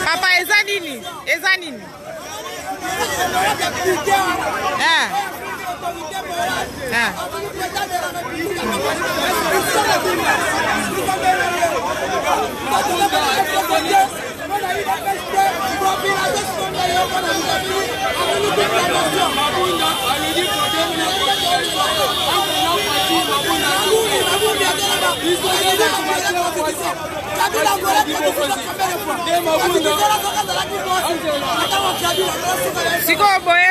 Papa, ezanini. Siko boye.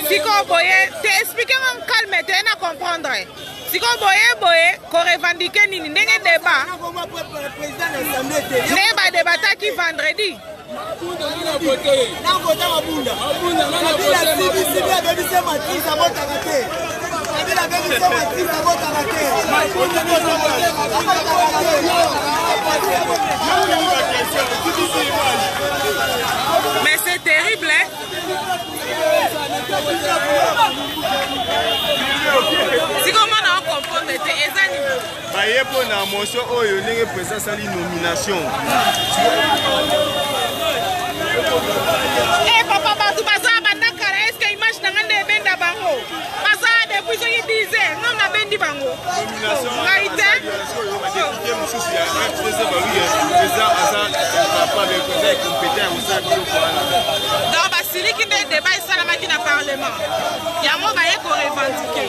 Siko boye, expliquez-moi calme, tu vas comprendre. Siko boye, qu'on revendique nini, ndenge débat. Ndenge débat qui vendredi. Mais c'est terrible, hein? Si comment on comprend, c'est Baye pour la motion, oh, il y a une présence à l'inomination. Eh, papa, tu vas à Batika, est-ce qu'il marche dans un événement d'Abango? Parce que depuis ce qu'il disait, non, on a bien dit Bango. Nomination. Donc, c'est lui qui fait débat sur la machine à parlement. Il y a un mot qui est revendiqué.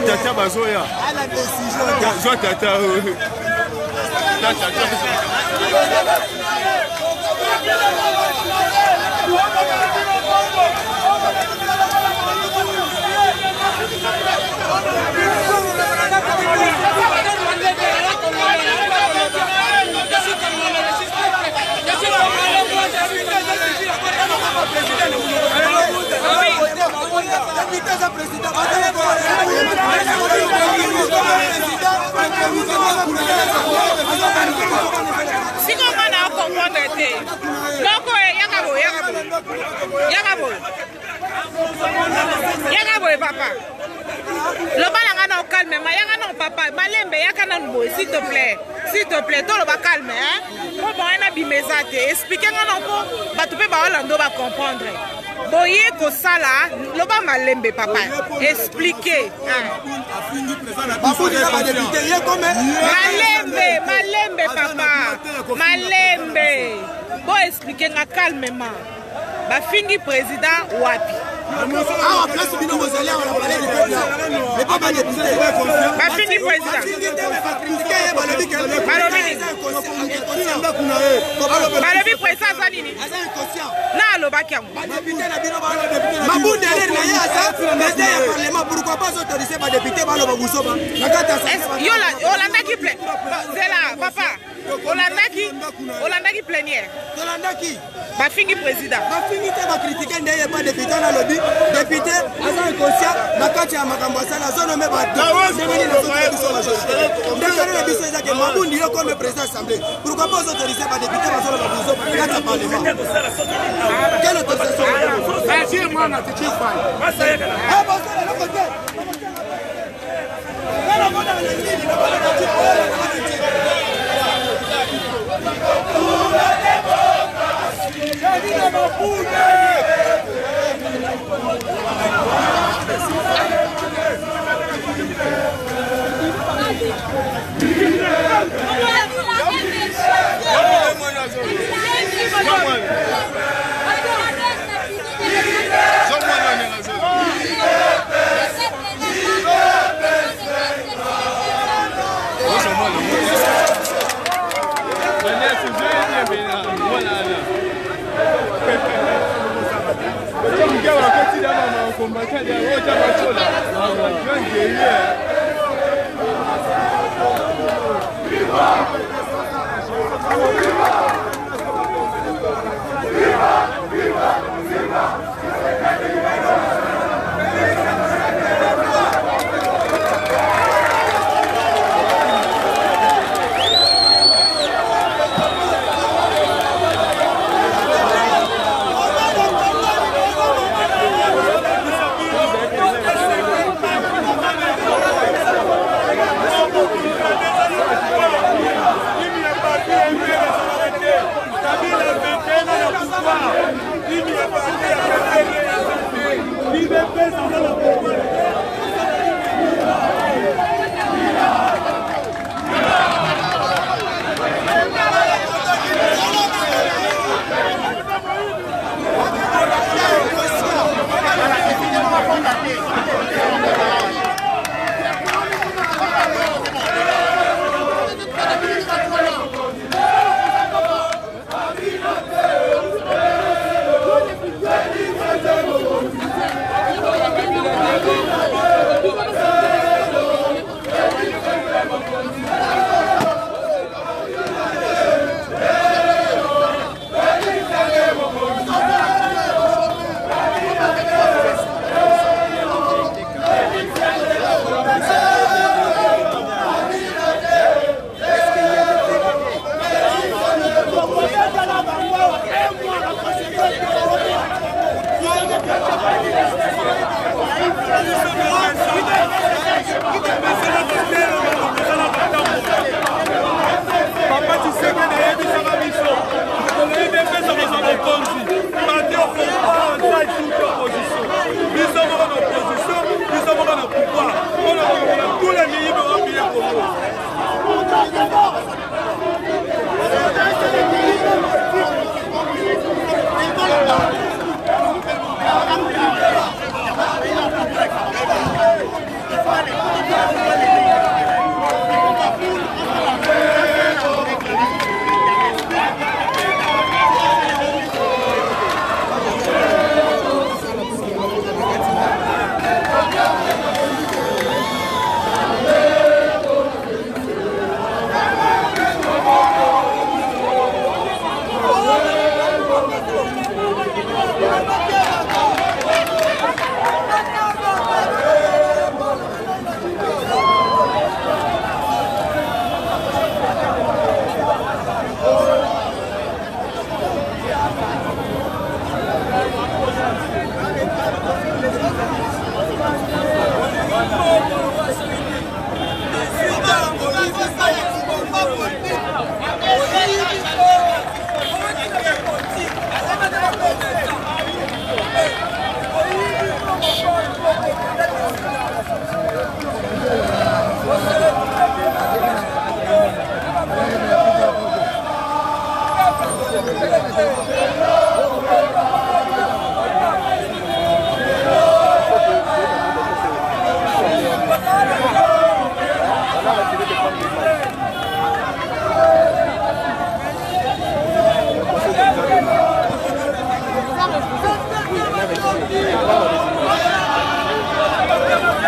Tata bazoya. À la décision. Tata. Si on va comprendre, papa. Le balanga na calme, ma yanga non papa, malembe yaka na nbo, s'il te plaît, tout le va calme, hein. Bon on a bimezate, expliquez-moi non ko, ba tu peux ba Orlando va comprendre. Boye ko sala, le ba malembe papa, expliquez. Malembe papa, malembe. Bon expliquer na calmement. Ba fingi président wapi. Ah, place bino Mosala, on a parlé du peuple. Mais pas mal de députés. Ba fingi président. Balobi président zanini. Na lo bakiam. Mabou derrière na yaza, mais derrière parlement pourquoi pas autoriser ba député ba lo ba busoba. Yo la Hollanda qui plaît. C'est là papa. Hollanda qui plénière. Hollanda qui ba fingi président. Ba fingi te ba critiquer ndeye pas député na lobby. Député aza inconscient na kati ya makambo asala zone me ba. Ndekere biso eza ke Mabou ndiyo comme président assemblée. Pourquoi pas autoriser ba député ba zone ba busoba na kati ya parlement. Quelle autorisation? C'est moi na te chief fan. Ah bon ça le côté. Voilà.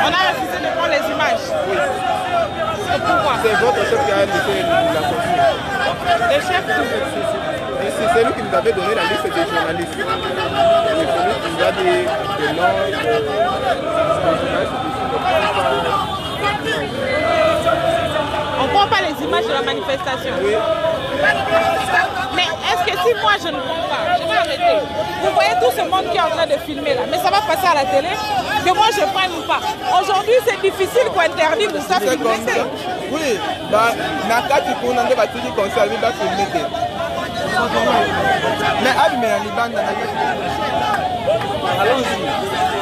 On a refusé de prendre les images. Oui. Et pourquoi? C'est votre chef qui a laissé la copie. Le chef c'est lui qui nous avait donné la liste des journalistes. C'est celui qui nous a dit des noms de journalistes. On ne prend pas les images de la manifestation. Oui. Mais est-ce que si moi je ne prends pas, je vais arrêter. Vous voyez tout ce monde qui est en train de filmer là, mais ça va passer à la télé, que moi je prenne ou pas. Aujourd'hui c'est difficile pour interdire de ça filmer. Oui, Nakati pour n'en pas tout dit qu'on s'est va filmer. Mais allez, mais allons-y.